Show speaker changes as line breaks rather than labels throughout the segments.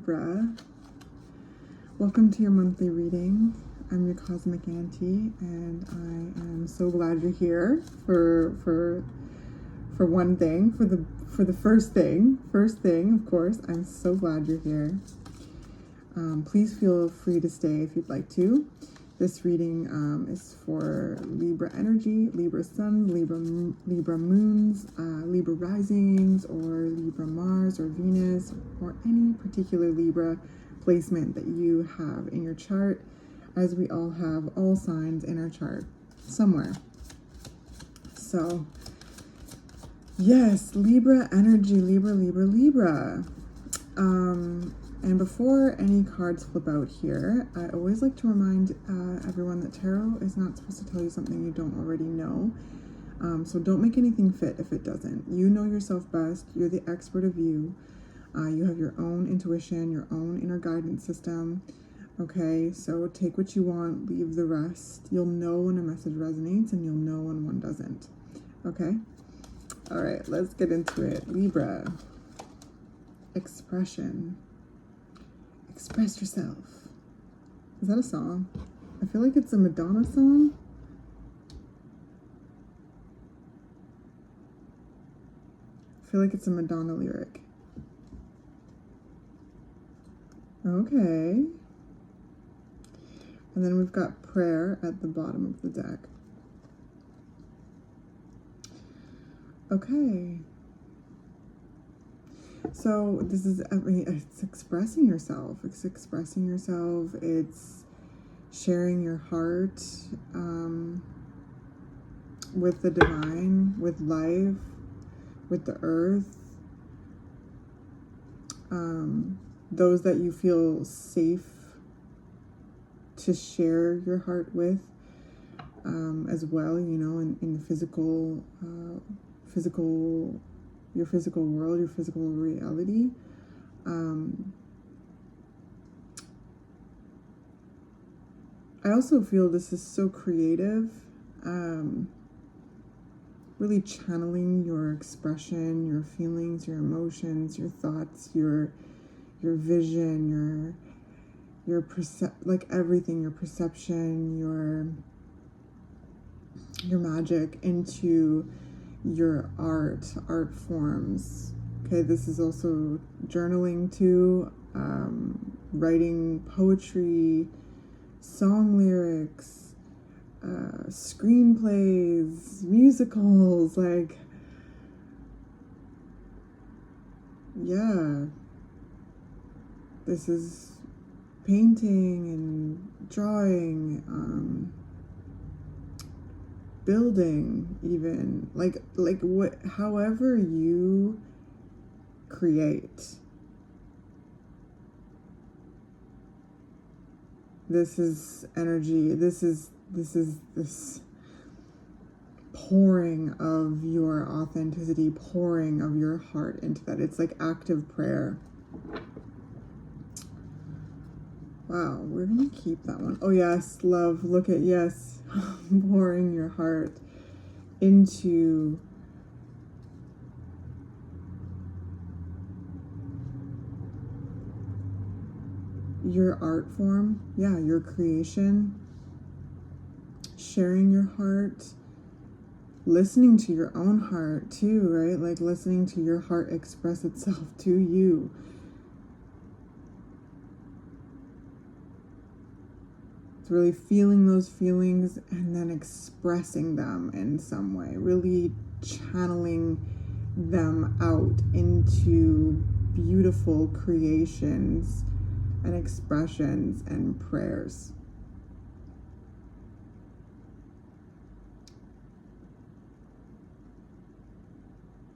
Libra. Welcome to your monthly reading. I'm your cosmic auntie, and I am so glad you're here for one thing, for the first thing, of course. I'm so glad you're here. Please feel free to stay if you'd like to. This reading is for Libra energy, Libra sun, Libra moons, Libra risings, or Libra Mars or Venus, or any particular Libra placement that you have in your chart, as we all have all signs in our chart somewhere. So, yes, Libra energy, Libra. And before any cards flip out here, I always like to remind everyone that tarot is not supposed to tell you something you don't already know. So don't make anything fit if it doesn't. You know yourself best. You're the expert of you. You have your own intuition, your own inner guidance system. Okay, so take what you want, leave the rest. You'll know when a message resonates, and you'll know when one doesn't. Okay? All right, let's get into it. Libra. Expression. Express yourself. Is that a song? I feel like it's a Madonna song. I feel like it's a Madonna lyric. Okay. And then we've got prayer at the bottom of the deck. Okay. So this is, it's expressing yourself. It's expressing yourself. It's sharing your heart with the divine, with life, with the earth. Those that you feel safe to share your heart with as well, you know, in the physical your physical world, your physical reality. I also feel this is so creative, really channeling your expression, your feelings, your emotions, your thoughts, your vision, your like everything, your perception, your magic into your art forms. Okay, this is also journaling too, writing poetry, song lyrics, screenplays, musicals, like, yeah, this is painting and drawing, building, even like what, however you create. This is energy. This is this pouring of your authenticity, pouring of your heart into that. It's like active prayer. Wow, we're gonna keep that one. Oh yes, love, look at, yes, pouring your heart into your art form, yeah, your creation, sharing your heart, listening to your own heart too, right? Like listening to your heart express itself to you. It's really feeling those feelings and then expressing them in some way, really channeling them out into beautiful creations and expressions and prayers.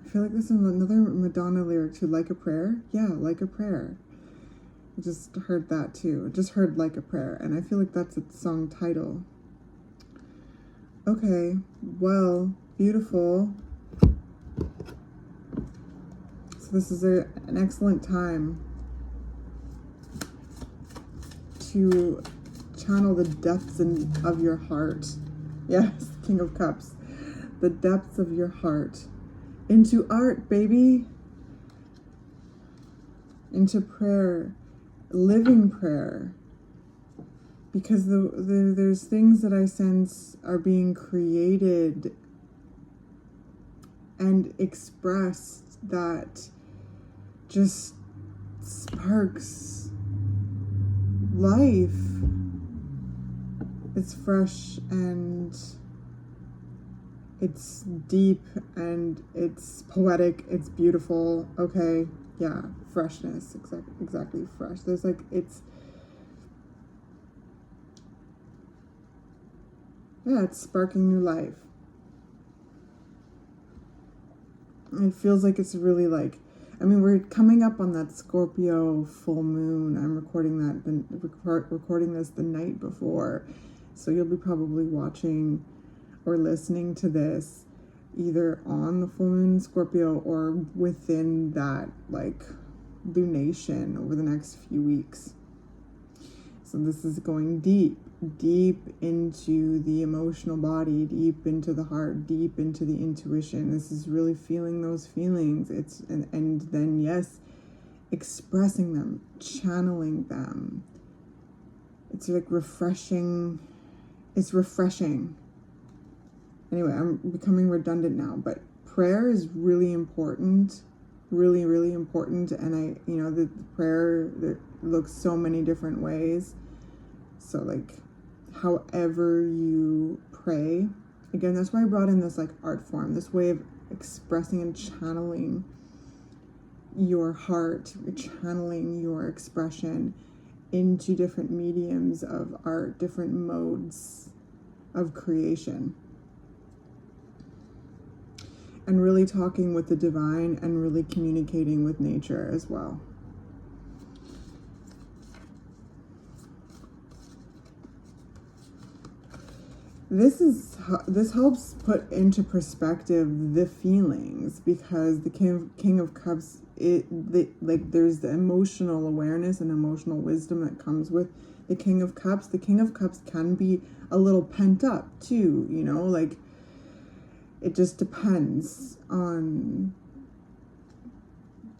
I feel like this is another Madonna lyric too, like a prayer. Yeah, like a prayer. I just heard that too. I just heard like a prayer, and I feel like that's its song title. Okay, well, beautiful. So this is an excellent time to channel the depths of your heart. Yes, King of Cups. The depths of your heart into art, baby. Into prayer, living prayer, because there's things that I sense are being created and expressed that just sparks life. It's fresh and it's deep and it's poetic, it's beautiful. Okay, yeah, freshness, exactly fresh. There's like, it's sparking new life. It feels like it's really like, I mean, we're coming up on that Scorpio full moon. I'm recording this the night before, so you'll be probably watching or listening to this either on the full moon in Scorpio or within that like lunation over the next few weeks. So this is going deep into the emotional body, deep into the heart, deep into the intuition. This is really feeling those feelings. And then, yes, expressing them, channeling them. It's like refreshing. It's refreshing. Anyway, I'm becoming redundant now, but prayer is really important. Really, really important. And the prayer that looks so many different ways. So like, however you pray, again, that's why I brought in this like art form, this way of expressing and channeling your heart, channeling your expression into different mediums of art, different modes of creation. And really talking with the divine and really communicating with nature as well. This helps put into perspective the feelings, because the King of Cups, there's the emotional awareness and emotional wisdom that comes with the King of Cups. The King of Cups can be a little pent up too, like it just depends on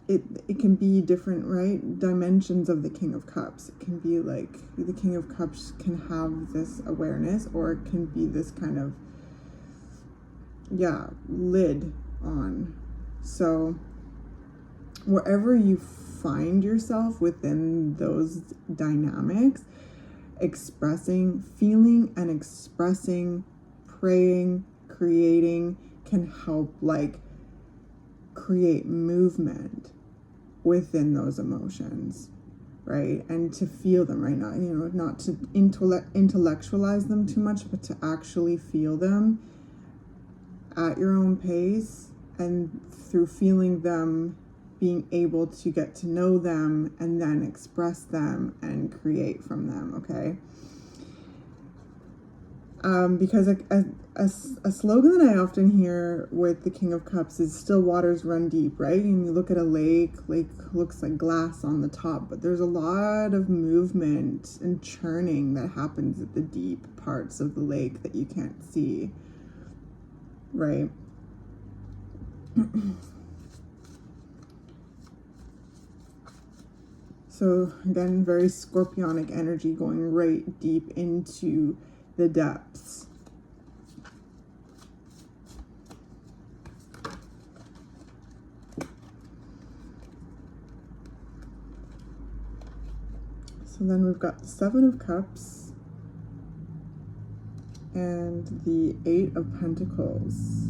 it can be different, right? Dimensions of the King of Cups. It can be like the King of Cups can have this awareness, or it can be this kind of, lid on. So wherever you find yourself within those dynamics, feeling and expressing, praying, creating can help like create movement within those emotions, right? And to feel them right now, not to intellectualize them too much, but to actually feel them at your own pace, and through feeling them, being able to get to know them and then express them and create from them, okay? Because a slogan that I often hear with the King of Cups is still waters run deep, right? And you look at a lake looks like glass on the top, but there's a lot of movement and churning that happens at the deep parts of the lake that you can't see, right? So again, very scorpionic energy going right deep into the depths. So then we've got the Seven of Cups and the Eight of Pentacles.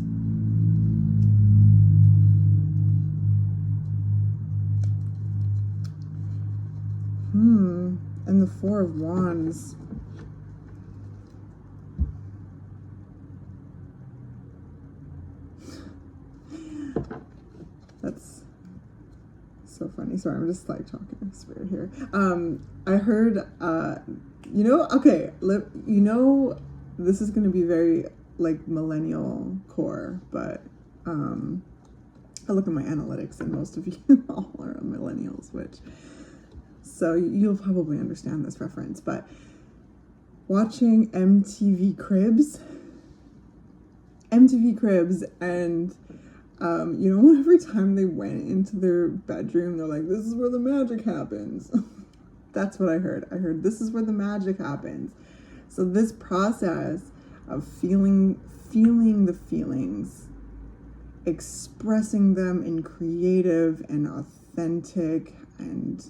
And the Four of Wands. That's so funny. Sorry, I'm just like talking in spirit here. I heard, this is going to be very like millennial core, but I look at my analytics and most of you all are millennials, so you'll probably understand this reference, but watching MTV Cribs and every time they went into their bedroom, they're like, this is where the magic happens. That's what I heard. I heard this is where the magic happens. So this process of feeling the feelings, expressing them in creative and authentic and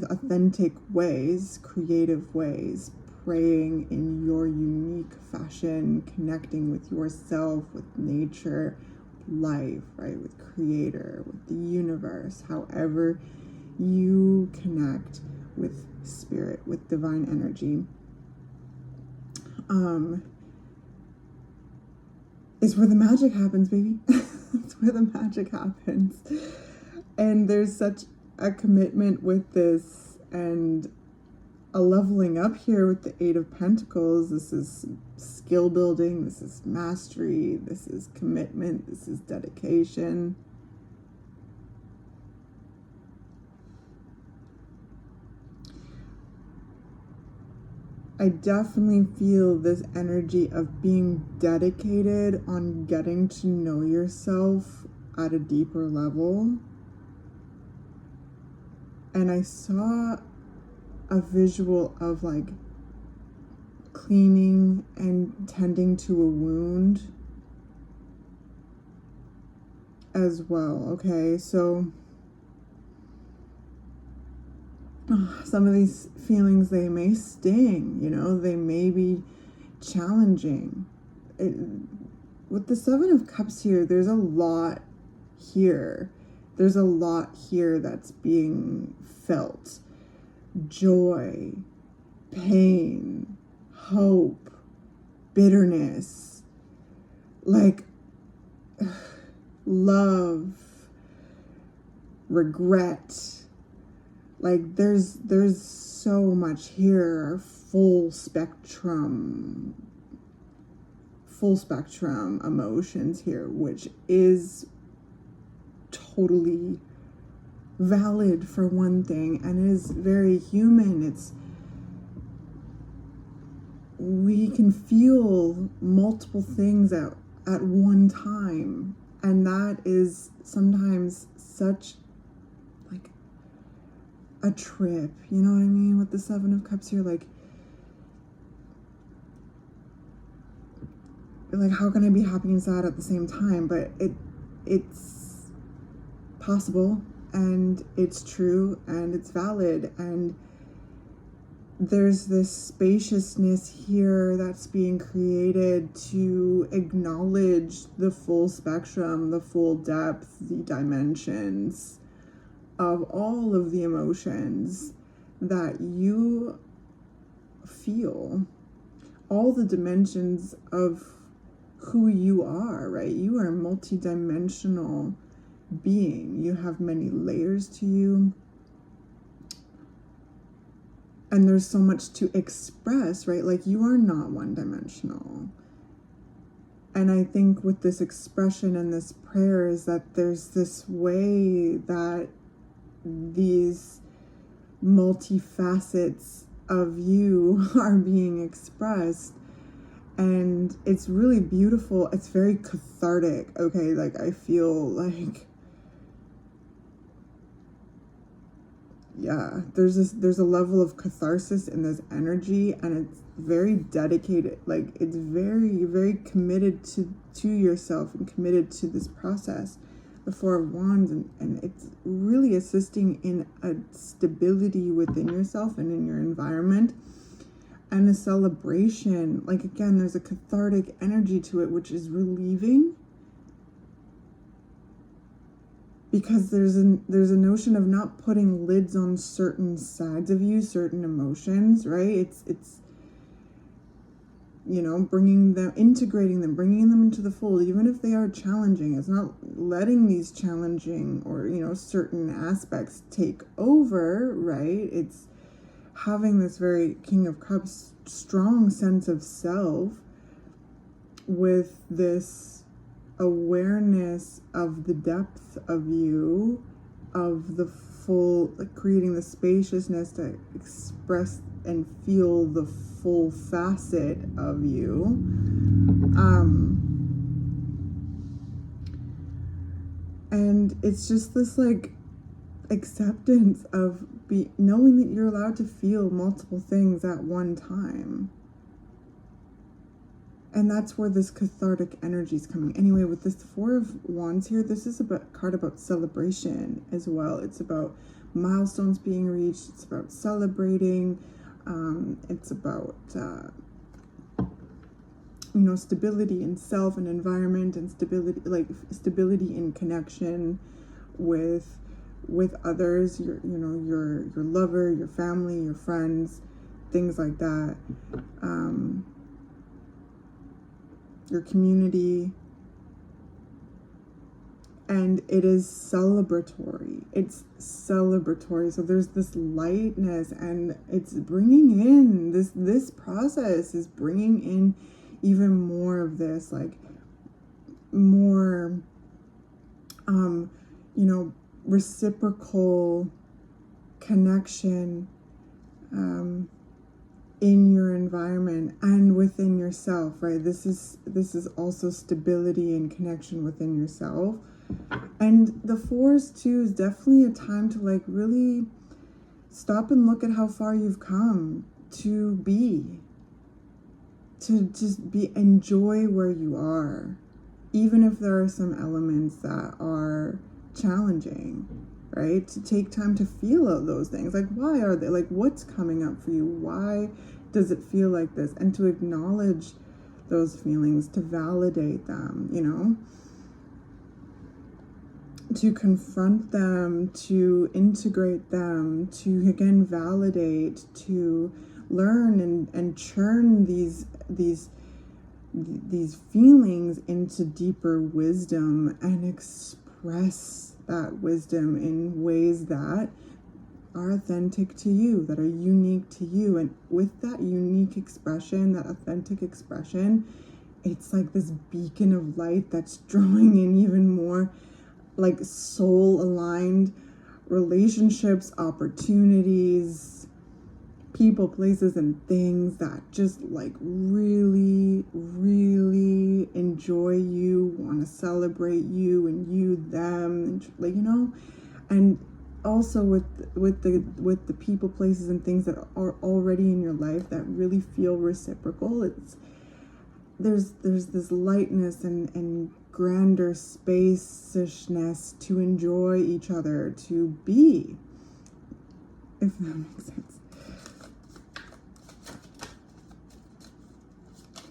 authentic ways, creative ways, praying in your unique fashion, connecting with yourself, with nature, with life, right? With creator, with the universe, however you connect with spirit, with divine energy. Is where the magic happens, baby. It's where the magic happens. And there's such a commitment with this and a leveling up here with the Eight of Pentacles. This is skill building. This is mastery. This is commitment. This is dedication. I definitely feel this energy of being dedicated on getting to know yourself at a deeper level. And I saw a visual of like cleaning and tending to a wound as well. Okay, so some of these feelings, they may sting, you know, they may be challenging. With the Seven of Cups here, there's a lot here. There's a lot here that's being felt. Joy, pain, hope, bitterness, like love, regret. Like there's so much here, full spectrum emotions here, which is totally valid for one thing and is very human. We can feel multiple things at one time, and that is sometimes such like a trip, you know what I mean? With the Seven of Cups here, like how can I be happy and sad at the same time? But it's possible, and it's true, and it's valid, and there's this spaciousness here that's being created to acknowledge the full spectrum, the full depth, the dimensions of all of the emotions that you feel, all the dimensions of who you are, right? You are a multi-dimensional being. You have many layers to you. And there's so much to express, right? Like you are not one-dimensional. And I think with this expression and this prayer is that there's this way that these multifacets of you are being expressed. And it's really beautiful. It's very cathartic, okay? Like I feel like, yeah, there's a level of catharsis in this energy, and it's very dedicated. Like it's very, very committed to yourself and committed to this process. The Four of Wands, and it's really assisting in a stability within yourself and in your environment, and a celebration. Like again, there's a cathartic energy to it, which is relieving, because there's a notion of not putting lids on certain sides of you, certain emotions, right? It's you know, integrating them, bringing them into the fold, even if they are challenging. It's not letting these challenging or, you know, certain aspects take over, right? It's having this very King of Cups strong sense of self with this awareness of the depth of you, of the full, like creating the spaciousness to express and feel the full facet of you. And it's just this like, acceptance of knowing that you're allowed to feel multiple things at one time. And that's where this cathartic energy is coming. Anyway, with this Four of Wands here, this is a card about celebration as well. It's about milestones being reached. It's about celebrating. It's about, stability in self and environment, and stability in connection with others, your lover, your family, your friends, things like that. Your community. And it is celebratory. It's celebratory. So there's this lightness, and it's bringing in this process is bringing in even more of this, like more, reciprocal connection, in your environment and within yourself, right? This is also stability and connection within yourself. And the Fours too is definitely a time to like really stop and look at how far you've come, to just enjoy where you are, even if there are some elements that are challenging, right? To take time to feel out those things. Like, why are they? Like, what's coming up for you? Why does it feel like this? And to acknowledge those feelings, to validate them, to confront them, to integrate them, to again validate, to learn and churn these feelings into deeper wisdom, and express that wisdom in ways that are authentic to you, that are unique to you. And with that unique expression, that authentic expression, it's like this beacon of light that's drawing in even more like soul aligned relationships, opportunities, people, places, and things that just like really, really enjoy you, want to celebrate you and you them, and and also with the people, places, and things that are already in your life that really feel reciprocal. There's this lightness and grander spaciousness to enjoy each other, to be, if that makes sense.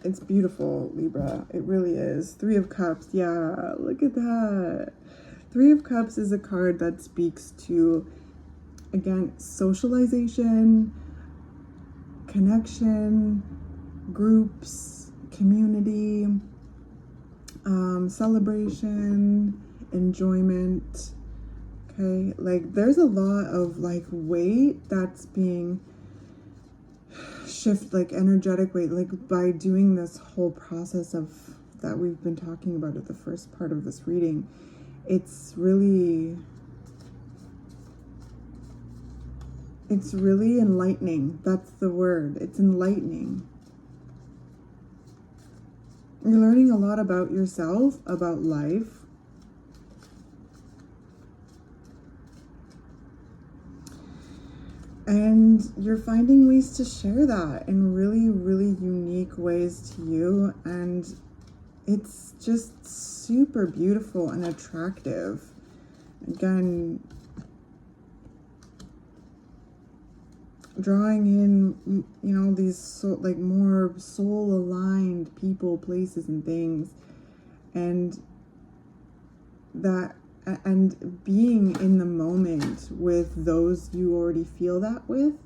It's beautiful, Libra. It really is. Three of Cups. Yeah, look at that. Three of Cups is a card that speaks to, again, socialization, connection, groups, community, celebration, enjoyment. Okay, like there's a lot of like weight that's being like energetic weight, like by doing this whole process of that we've been talking about at the first part of this reading. It's really enlightening. That's the word. It's enlightening. You're learning a lot about yourself, about life. And you're finding ways to share that in really, really unique ways to you. And it's just super beautiful and attractive. Again, drawing in, these more soul-aligned people, places, and things. And being in the moment with those you already feel that with.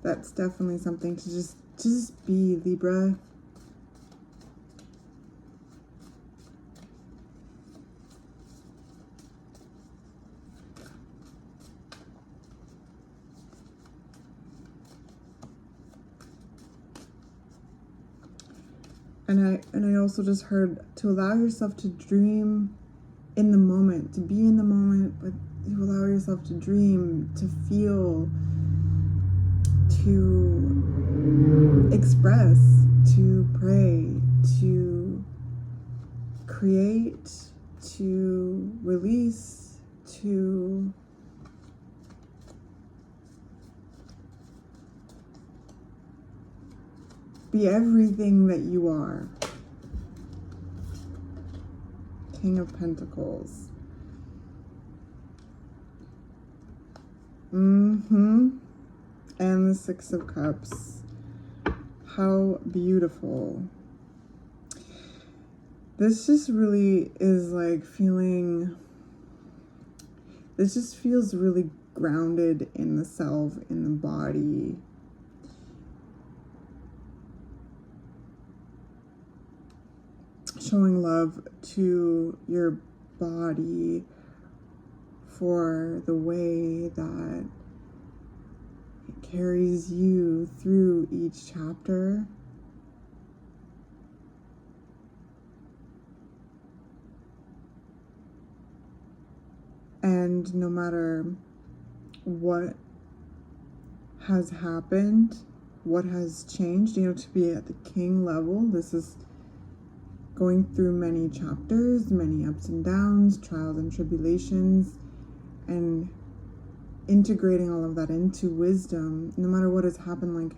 That's definitely something to just be, Libra. And I also just heard to allow yourself to dream in the moment, to be in the moment, but to allow yourself to dream, to feel, to express, to pray, to create, to release, to be everything that you are. King of Pentacles. And the Six of Cups. How beautiful. This just really is like feeling, this just feels really grounded in the self, in the body. Showing love to your body for the way that it carries you through each chapter. And no matter what has happened, what has changed, to be at the king level, this is going through many chapters, many ups and downs, trials and tribulations, and integrating all of that into wisdom. No matter what has happened, like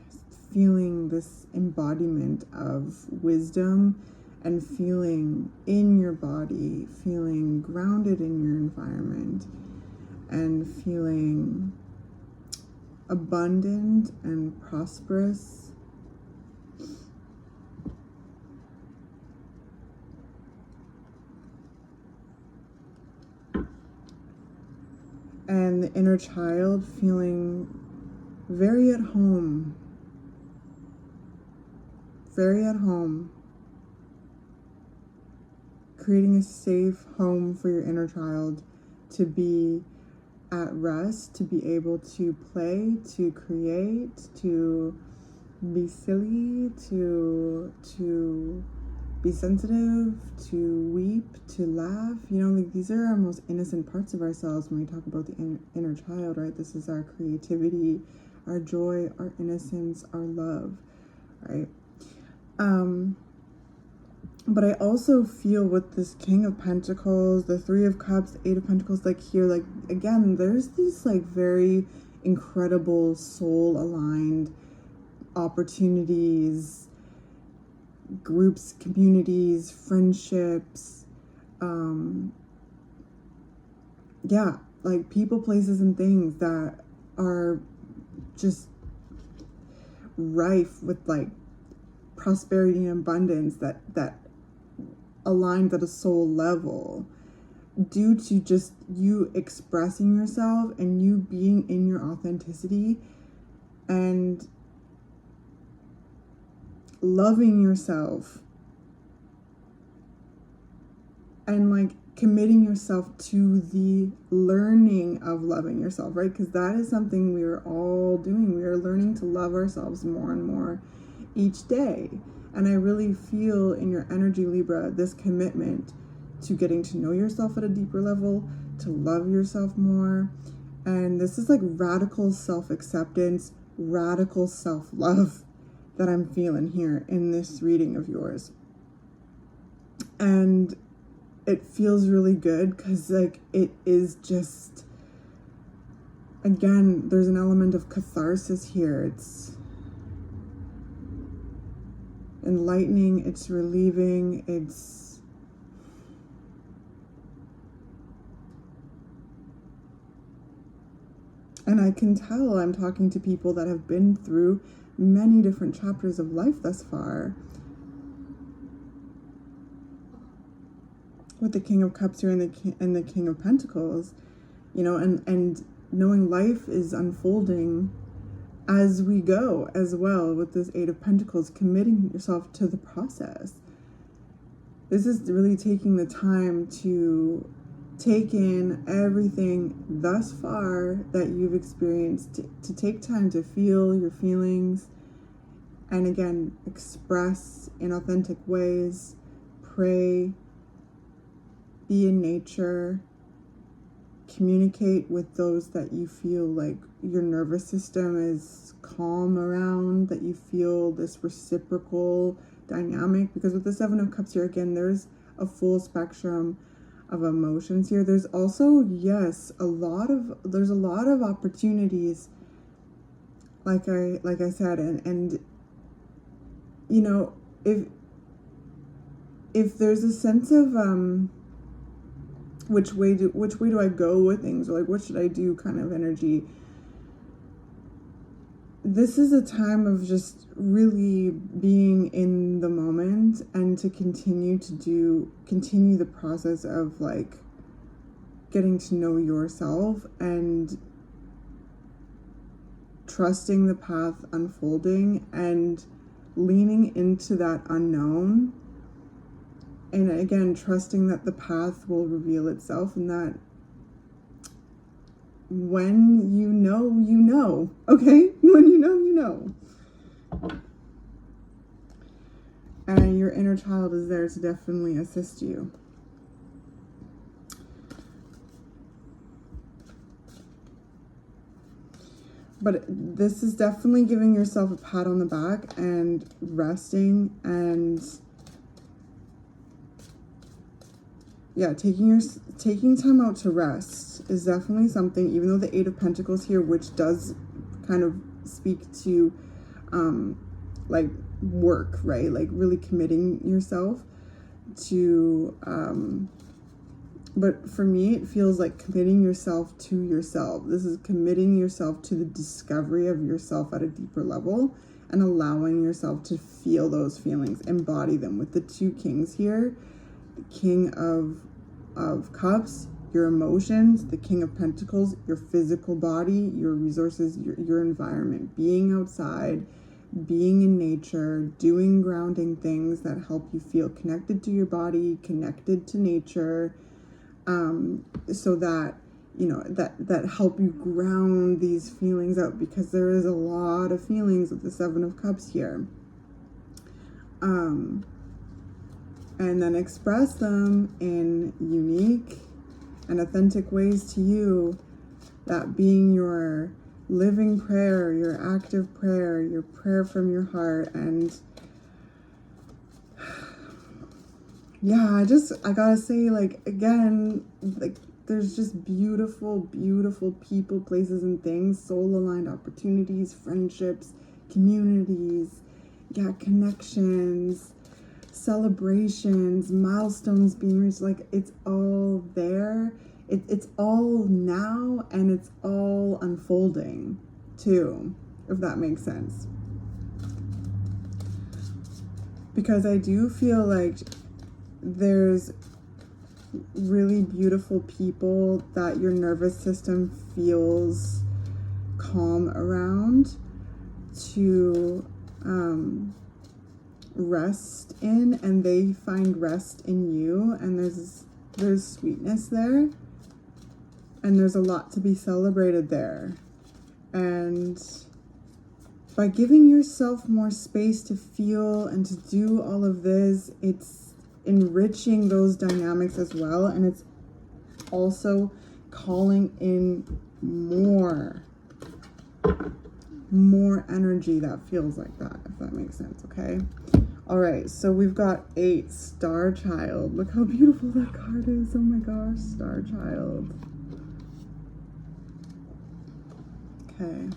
feeling this embodiment of wisdom and feeling in your body, feeling grounded in your environment, and feeling abundant and prosperous. And the inner child feeling very at home. Very at home. Creating a safe home for your inner child to be at rest, to be able to play, to create, to be silly, to be sensitive, to weep, to laugh. Like these are our most innocent parts of ourselves when we talk about the inner child, right? This is our creativity, our joy, our innocence, our love, right? But I also feel with this King of Pentacles, the Three of Cups, Eight of Pentacles, like here, like again, there's these like very incredible soul-aligned opportunities, groups, communities, friendships, like people, places, and things that are just rife with like prosperity and abundance that aligned at a soul level due to just you expressing yourself and you being in your authenticity and loving yourself and like committing yourself to the learning of loving yourself, right? Because that is something we are all doing. We are learning to love ourselves more and more each day. And I really feel in your energy, Libra, this commitment to getting to know yourself at a deeper level, to love yourself more. And this is like radical self-acceptance, radical self-love that I'm feeling here in this reading of yours. And it feels really good because like it is just, again, there's an element of catharsis here. It's enlightening, it's relieving, and I can tell I'm talking to people that have been through many different chapters of life thus far. With the King of Cups here and the King of Pentacles, and knowing life is unfolding as we go as well with this Eight of Pentacles, committing yourself to the process. This is really taking the time to take in everything thus far that you've experienced, to take time to feel your feelings and again, express in authentic ways, pray, be in nature, communicate with those that you feel like your nervous system is calm around, that you feel this reciprocal dynamic. Because with the Seven of Cups here, again, there's a full spectrum of emotions here. There's also, yes, there's a lot of opportunities, like I said, and you know, if there's a sense of which way do I go with things, or like what should I do kind of energy, this is a time of just really being in the moment, and to continue the process of like getting to know yourself and trusting the path unfolding and leaning into that unknown. And again, trusting that the path will reveal itself, and that when you know, okay? When you know. And your inner child is there to definitely assist you. But this is definitely giving yourself a pat on the back and resting, and yeah, taking time out to rest is definitely something, even though the Eight of Pentacles here, which does kind of speak to like work, right? Like really committing yourself to but for me, it feels like committing yourself to yourself. This is committing yourself to the discovery of yourself at a deeper level, and allowing yourself to feel those feelings, embody them. With the two kings here, the King of Cups, your emotions, the King of Pentacles, your physical body, your resources, your environment, being outside, being in nature, doing grounding things that help you feel connected to your body, connected to nature, so that, you know, that help you ground these feelings out, because there is a lot of feelings with the Seven of Cups here. And then express them in unique and authentic ways to you, that being your living prayer, your active prayer, your prayer from your heart. And yeah, I gotta say, like, again, like, there's just beautiful people, places, and things, soul-aligned opportunities, friendships, communities, yeah, connections, celebrations, milestones being reached. Like, it's all there. It's all now, and it's all unfolding too, if that makes sense. Because I do feel like there's really beautiful people that your nervous system feels calm around, to rest in, and they find rest in you, and there's sweetness there, and there's a lot to be celebrated there. And by giving yourself more space to feel and to do all of this, it's enriching those dynamics as well, and it's also calling in more energy that feels like that, if that makes sense. Okay, all right, so we've got 8, Star Child. Look how beautiful that card is. Oh my gosh, Star Child. Okay,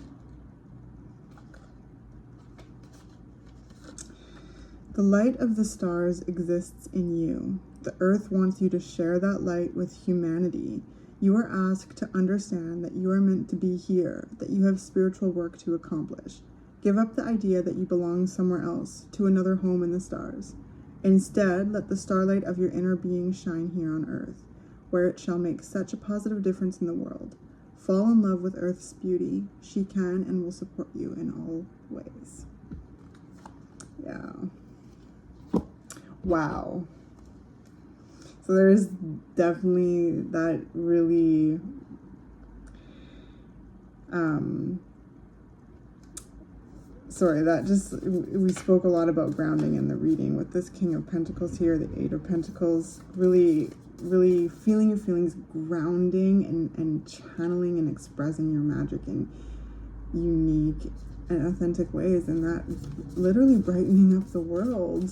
the light of the stars exists in you. The earth wants you to share that light with humanity. You are asked to understand that you are meant to be here, that you have spiritual work to accomplish. Give up the idea that you belong somewhere else, to another home in the stars. Instead, let the starlight of your inner being shine here on earth, where it shall make such a positive difference in the world. Fall in love with Earth's beauty. She can and will support you in all ways. Yeah. Wow. So there's definitely that really we spoke a lot about grounding in the reading with this King of Pentacles here, the Eight of Pentacles, really feeling your feelings, grounding and channeling and expressing your magic in unique and authentic ways, and that literally brightening up the world.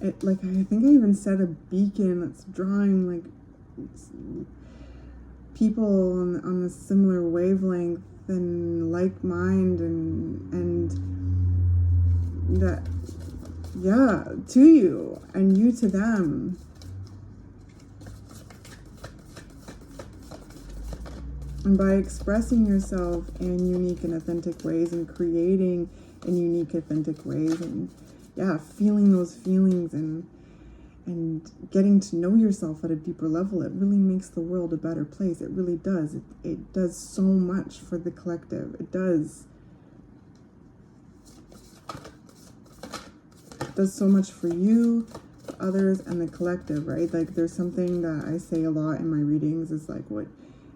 It, like, I think I even said a beacon that's drawing like people on a similar wavelength and like mind, and that yeah, to you and you to them. And by expressing yourself in unique and authentic ways and creating in unique, authentic ways, and yeah, feeling those feelings and getting to know yourself at a deeper level, it really makes the world a better place. It really does. It does so much for the collective. It does. It does so much for you, others, and the collective, right? Like, there's something that I say a lot in my readings is like what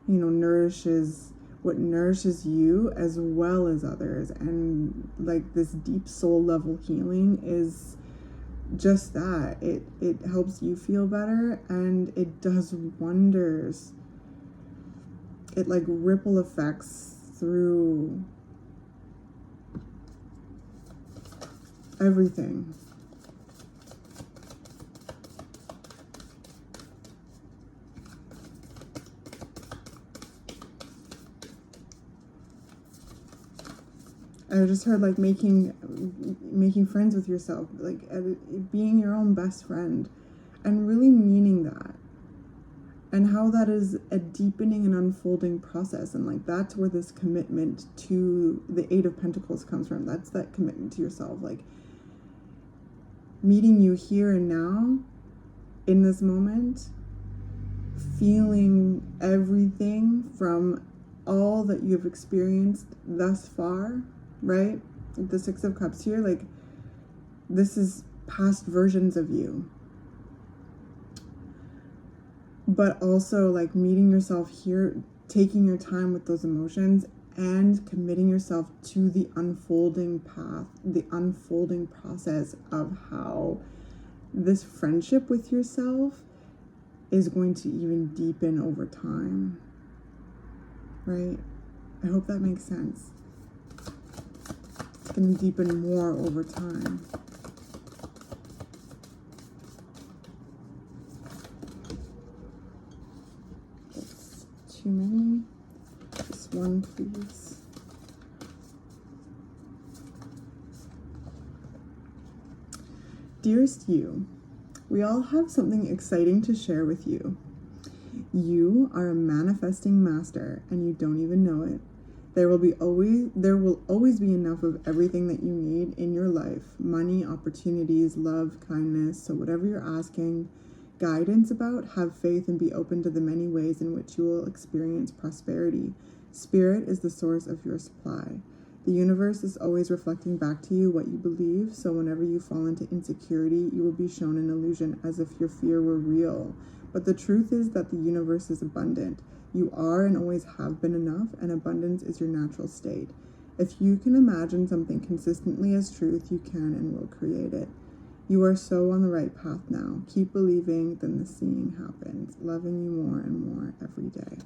nourishes you as well as others. And like this deep soul level healing is just that. It helps you feel better, and it does wonders. It like ripple effects through everything. I just heard like making friends with yourself, like being your own best friend, and really meaning that, and how that is a deepening and unfolding process. And like that's where this commitment to the Eight of Pentacles comes from. That's that commitment to yourself, like meeting you here and now in this moment, feeling everything from all that you've experienced thus far, right? The Six of Cups here, like this is past versions of you. But also like meeting yourself here, taking your time with those emotions, and committing yourself to the unfolding path, the unfolding process of how this friendship with yourself is going to even deepen over time, right? I hope that makes sense. It's going to deepen more over time. That's too many. Just one, please. Dearest you, we all have something exciting to share with you. You are a manifesting master, and you don't even know it. There will always be enough of everything that you need in your life: money, opportunities, love, kindness. So whatever you're asking guidance about, have faith and be open to the many ways in which you will experience prosperity. Spirit is the source of your supply. The universe is always reflecting back to you what you believe, so whenever you fall into insecurity, you will be shown an illusion as if your fear were real. But the truth is that the universe is abundant. You are and always have been enough, and abundance is your natural state. If you can imagine something consistently as truth, you can and will create it. You are so on the right path now. Keep believing, then the seeing happens. Loving you more and more every day.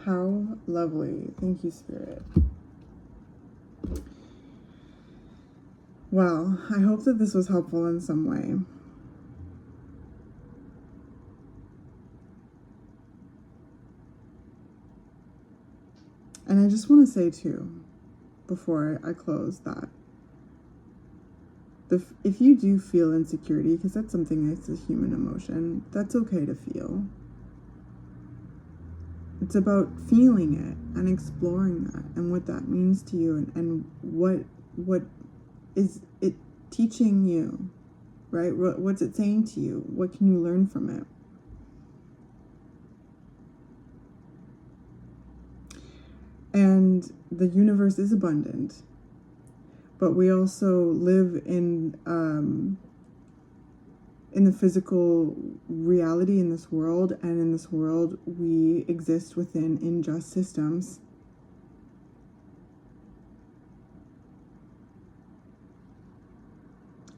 How lovely. Thank you, Spirit. Well, I hope that this was helpful in some way. And I just want to say too, before I close, that if you do feel insecurity, because that's something that's a human emotion, that's okay to feel. It's about feeling it and exploring that and what that means to you, and what is it teaching you, right? What's it saying to you? What can you learn from it? And the universe is abundant, but we also live in the physical reality in this world, and in this world we exist within unjust systems.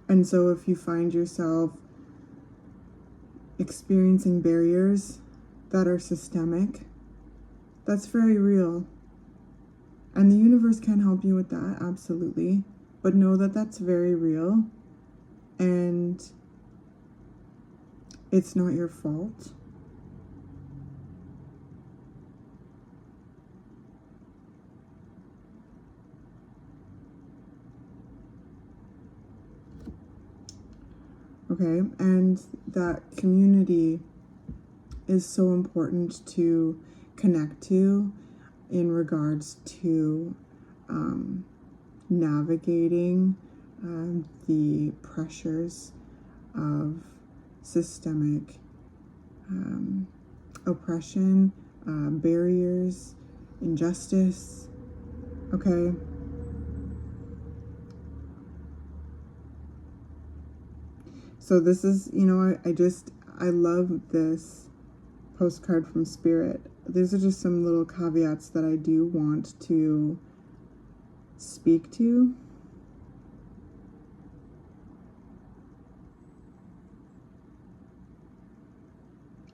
And so if you find yourself experiencing barriers that are systemic, that's very real. And the universe can help you with that, absolutely. But know that that's very real, and it's not your fault. okay? And that community is so important to connect to in regards to navigating the pressures of systemic oppression, barriers, injustice, okay? So this is, I love this postcard from Spirit. These are just some little caveats that I do want to speak to.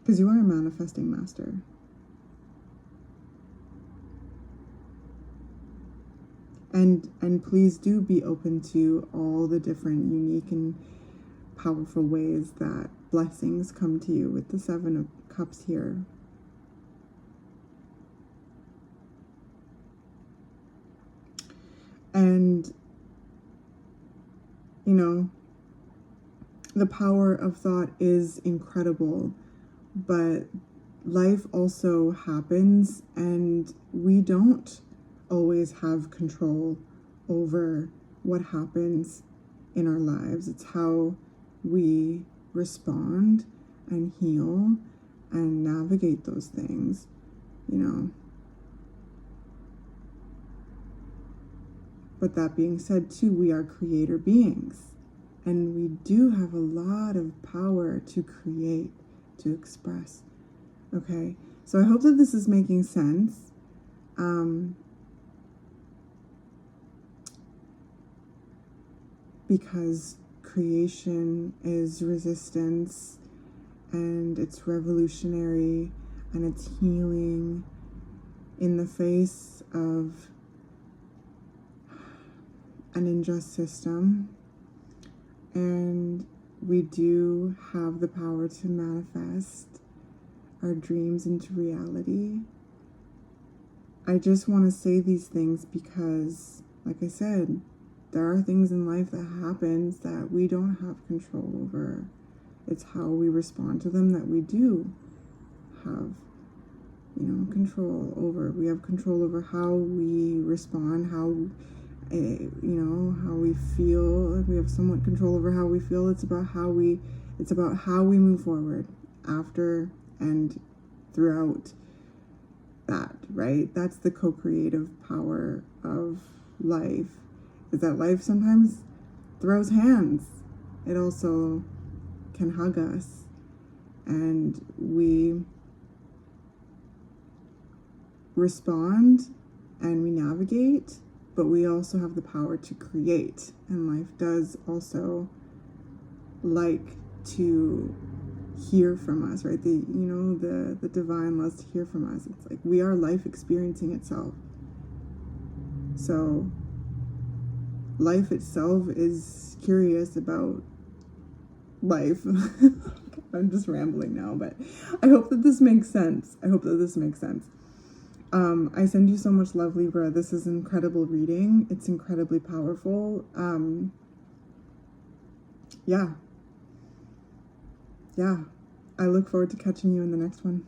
Because you are a manifesting master. And please do be open to all the different unique and powerful ways that blessings come to you with the 7 of Cups here. And, the power of thought is incredible, but life also happens and we don't always have control over what happens in our lives. It's how we respond and heal and navigate those things, But that being said, too, we are creator beings. And we do have a lot of power to create, to express. Okay? So I hope that this is making sense. Because creation is resistance, and it's revolutionary, and it's healing in the face of an unjust system. And we do have the power to manifest our dreams into reality. I just want to say these things because, like I said, there are things in life that happens that we don't have control over. It's how we respond to them that we do have, control over. We have control over how we respond, how we feel. We have somewhat control over how we feel. It's about how we move forward after and throughout that, right? That's the co-creative power of life, is that life sometimes throws hands. It also can hug us, and we respond and we navigate, but we also have the power to create, and life does also like to hear from us, right? The divine loves to hear from us. It's like we are life experiencing itself. So life itself is curious about life. I'm just rambling now, but I hope that this makes sense. I send you so much love, Libra. This is an incredible reading. It's incredibly powerful. Yeah. I look forward to catching you in the next one.